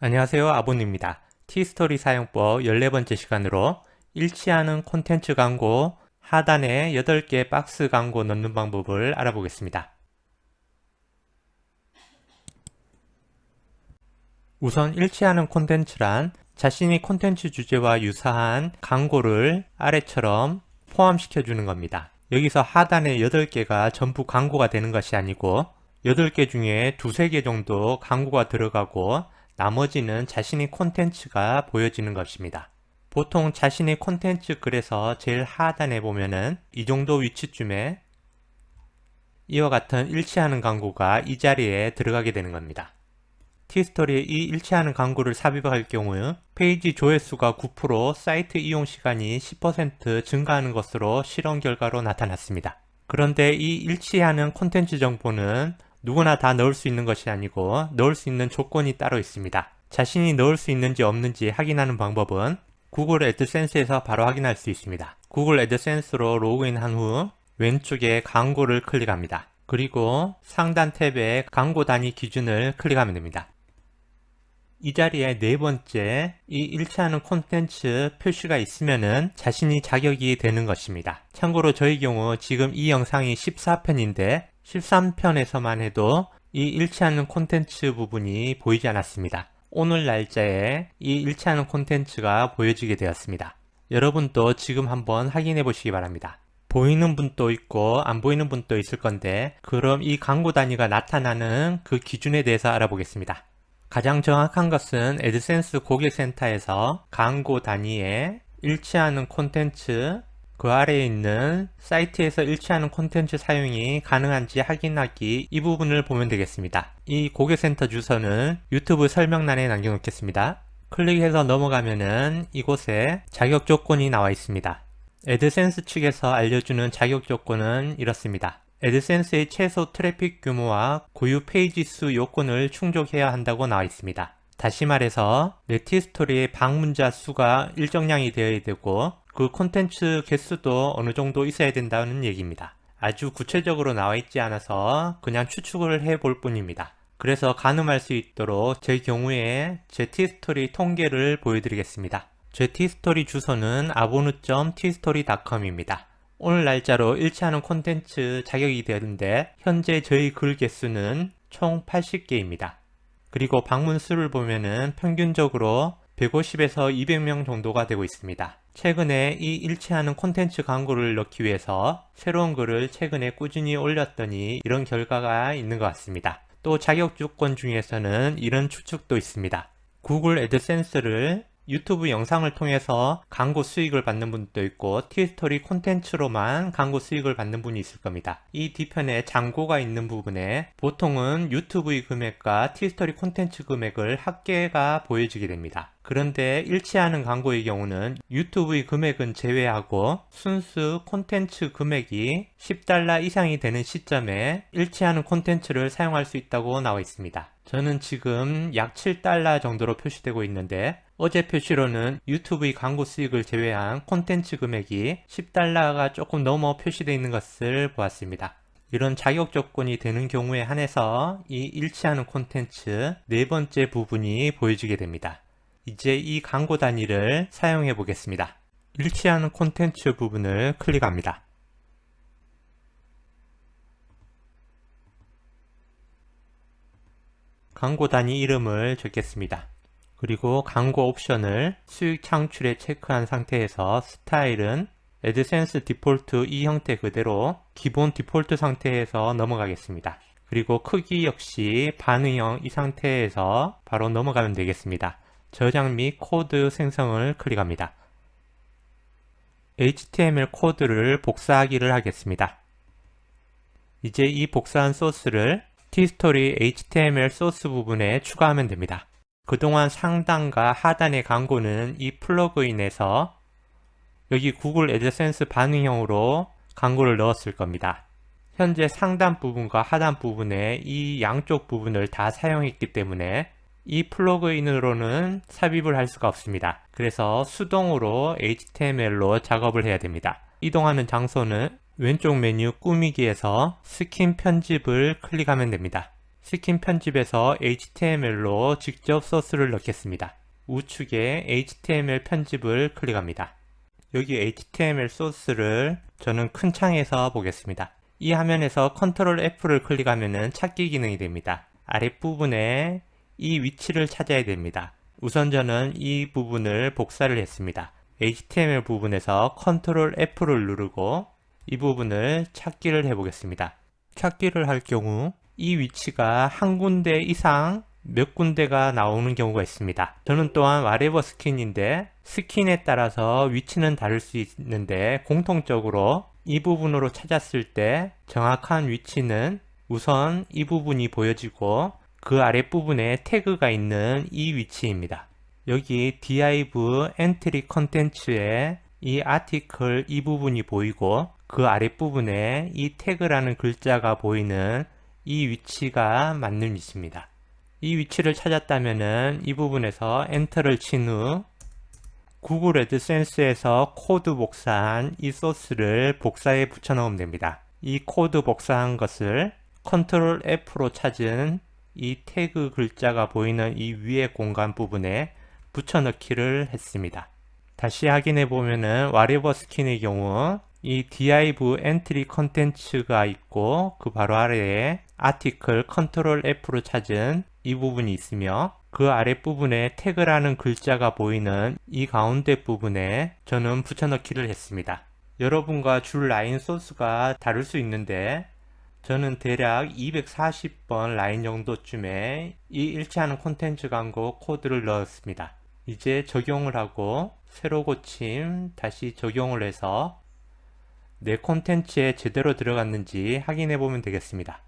안녕하세요, 아본입니다. 티스토리 사용법 14번째 시간으로 일치하는 콘텐츠 광고 하단에 8개 박스 광고 넣는 방법을 알아보겠습니다. 우선 일치하는 콘텐츠란 자신이 콘텐츠 주제와 유사한 광고를 아래처럼 포함시켜 주는 겁니다. 여기서 하단에 8개가 전부 광고가 되는 것이 아니고 8개 중에 2~3개 정도 광고가 들어가고 나머지는 자신의 콘텐츠가 보여지는 것입니다. 보통 자신의 콘텐츠 글에서 제일 하단에 보면은 이 정도 위치쯤에 이와 같은 일치하는 광고가 이 자리에 들어가게 되는 겁니다. 티스토리에 이 일치하는 광고를 삽입할 경우 페이지 조회수가 9%, 사이트 이용 시간이 10% 증가하는 것으로 실험 결과로 나타났습니다. 그런데 이 일치하는 콘텐츠 정보는 누구나 다 넣을 수 있는 것이 아니고 넣을 수 있는 조건이 따로 있습니다. 자신이 넣을 수 있는지 없는지 확인하는 방법은 구글 애드센스에서 바로 확인할 수 있습니다. 구글 애드센스로 로그인한 후 왼쪽에 광고를 클릭합니다. 그리고 상단 탭에 광고 단위 기준을 클릭하면 됩니다. 이 자리에 네 번째 이 일치하는 콘텐츠 표시가 있으면은 자신이 자격이 되는 것입니다. 참고로 저희 경우 지금 이 영상이 14편인데 13편에서만 해도 이 일치하는 콘텐츠 부분이 보이지 않았습니다. 오늘 날짜에 이 일치하는 콘텐츠가 보여지게 되었습니다. 여러분도 지금 한번 확인해 보시기 바랍니다. 보이는 분도 있고 안 보이는 분도 있을 건데 그럼 이 광고 단위가 나타나는 그 기준에 대해서 알아보겠습니다. 가장 정확한 것은 애드센스 고객센터에서 광고 단위에 일치하는 콘텐츠 그 아래에 있는 사이트에서 일치하는 콘텐츠 사용이 가능한지 확인하기 이 부분을 보면 되겠습니다. 이 고객센터 주소는 유튜브 설명란에 남겨놓겠습니다. 클릭해서 넘어가면은 이곳에 자격 조건이 나와 있습니다. 애드센스 측에서 알려주는 자격 조건은 이렇습니다. 애드센스의 최소 트래픽 규모와 고유 페이지 수 요건을 충족해야 한다고 나와 있습니다. 다시 말해서 내 티스토리의 방문자 수가 일정량이 되어야 되고 그 콘텐츠 개수도 어느 정도 있어야 된다는 얘기입니다. 아주 구체적으로 나와 있지 않아서 그냥 추측을 해볼 뿐입니다. 그래서 가늠할 수 있도록 제 경우에 제 티스토리 통계를 보여드리겠습니다. 제 티스토리 주소는 abonu.tstory.com입니다. 오늘 날짜로 일치하는 콘텐츠 자격이 되는데 현재 저희 글 개수는 총 80개입니다. 그리고 방문 수를 보면은 평균적으로 150에서 200명 정도가 되고 있습니다. 최근에 이 일치하는 콘텐츠 광고를 넣기 위해서 새로운 글을 최근에 꾸준히 올렸더니 이런 결과가 있는 것 같습니다. 또 자격 조건 중에서는 이런 추측도 있습니다. 구글 애드센스를 유튜브 영상을 통해서 광고 수익을 받는 분도 있고 티스토리 콘텐츠로만 광고 수익을 받는 분이 있을 겁니다. 이 뒤편에 잔고가 있는 부분에 보통은 유튜브의 금액과 티스토리 콘텐츠 금액을 합계가 보여지게 됩니다. 그런데 일치하는 광고의 경우는 유튜브의 금액은 제외하고 순수 콘텐츠 금액이 $10 이상이 되는 시점에 일치하는 콘텐츠를 사용할 수 있다고 나와 있습니다. 저는 지금 약 $7 정도로 표시되고 있는데 어제 표시로는 유튜브의 광고 수익을 제외한 콘텐츠 금액이 $10가 조금 넘어 표시되어 있는 것을 보았습니다. 이런 자격 조건이 되는 경우에 한해서 이 일치하는 콘텐츠 네 번째 부분이 보여지게 됩니다. 이제 이 광고 단위를 사용해 보겠습니다. 일치하는 콘텐츠 부분을 클릭합니다. 광고 단위 이름을 적겠습니다. 그리고 광고 옵션을 수익 창출에 체크한 상태에서 스타일은 애드센스 디폴트 이 형태 그대로 기본 디폴트 상태에서 넘어가겠습니다. 그리고 크기 역시 반응형 이 상태에서 바로 넘어가면 되겠습니다. 저장 및 코드 생성을 클릭합니다. HTML 코드를 복사하기를 하겠습니다. 이제 이 복사한 소스를 티스토리 HTML 소스 부분에 추가하면 됩니다. 그동안 상단과 하단의 광고는 이 플러그인에서 여기 구글 애드센스 반응형으로 광고를 넣었을 겁니다. 현재 상단 부분과 하단 부분에 이 양쪽 부분을 다 사용했기 때문에 이 플러그인으로는 삽입을 할 수가 없습니다. 그래서 수동으로 HTML로 작업을 해야 됩니다. 이동하는 장소는 왼쪽 메뉴 꾸미기에서 스킨 편집을 클릭하면 됩니다. 스킨 편집에서 HTML로 직접 소스를 넣겠습니다. 우측에 HTML 편집을 클릭합니다. 여기 HTML 소스를 저는 큰 창에서 보겠습니다. 이 화면에서 컨트롤 F를 클릭하면 찾기 기능이 됩니다. 아랫부분에 이 위치를 찾아야 됩니다. 우선 저는 이 부분을 복사를 했습니다. HTML 부분에서 컨트롤 F를 누르고 이 부분을 찾기를 해보겠습니다. 찾기를 할 경우 이 위치가 한 군데 이상 몇 군데가 나오는 경우가 있습니다. 저는 또한 whatever 스킨인데 스킨에 따라서 위치는 다를 수 있는데 공통적으로 이 부분으로 찾았을 때 정확한 위치는 우선 이 부분이 보여지고 그 아랫부분에 태그가 있는 이 위치입니다. 여기 div entry content에 이 article 이 부분이 보이고 그 아랫부분에 이 태그라는 글자가 보이는 이 위치가 맞는 위치입니다. 이 위치를 찾았다면은 이 부분에서 엔터를 친 후 구글 애드센스에서 코드 복사한 이 소스를 복사에 붙여 넣으면 됩니다. 이 코드 복사한 것을 컨트롤 F로 찾은 이 태그 글자가 보이는 이 위의 공간 부분에 붙여 넣기를 했습니다. 다시 확인해 보면은 whatever 스킨의 경우 이 div entry content가 있고 그 바로 아래에 article 컨트롤 F로 찾은 이 부분이 있으며 그 아랫부분에 태그라는 글자가 보이는 이 가운데 부분에 저는 붙여넣기를 했습니다. 여러분과 줄 라인 소스가 다를 수 있는데 저는 대략 240번 라인 정도쯤에 이 일치하는 콘텐츠 광고 코드를 넣었습니다. 이제 적용을 하고 새로 고침 다시 적용을 해서 내 콘텐츠에 제대로 들어갔는지 확인해 보면 되겠습니다.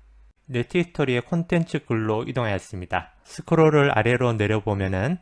네트 히스토리의 콘텐츠 글로 이동하였습니다. 스크롤을 아래로 내려보면은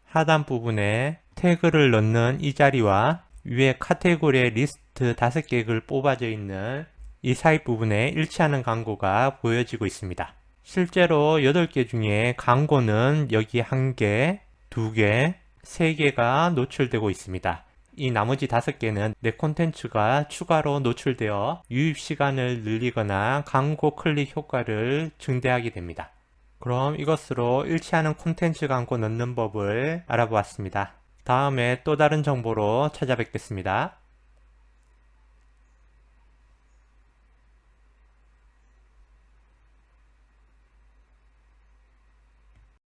하단 부분에 태그를 넣는 이 자리와 위에 카테고리의 리스트 5개를 뽑아져 있는 이 사이 부분에 일치하는 광고가 보여지고 있습니다. 실제로 8개 중에 광고는 여기 1개, 2개, 3개가 노출되고 있습니다. 이 나머지 5개는 내 콘텐츠가 추가로 노출되어 유입 시간을 늘리거나 광고 클릭 효과를 증대하게 됩니다. 그럼 이것으로 일치하는 콘텐츠 광고 넣는 법을 알아보았습니다. 다음에 또 다른 정보로 찾아뵙겠습니다.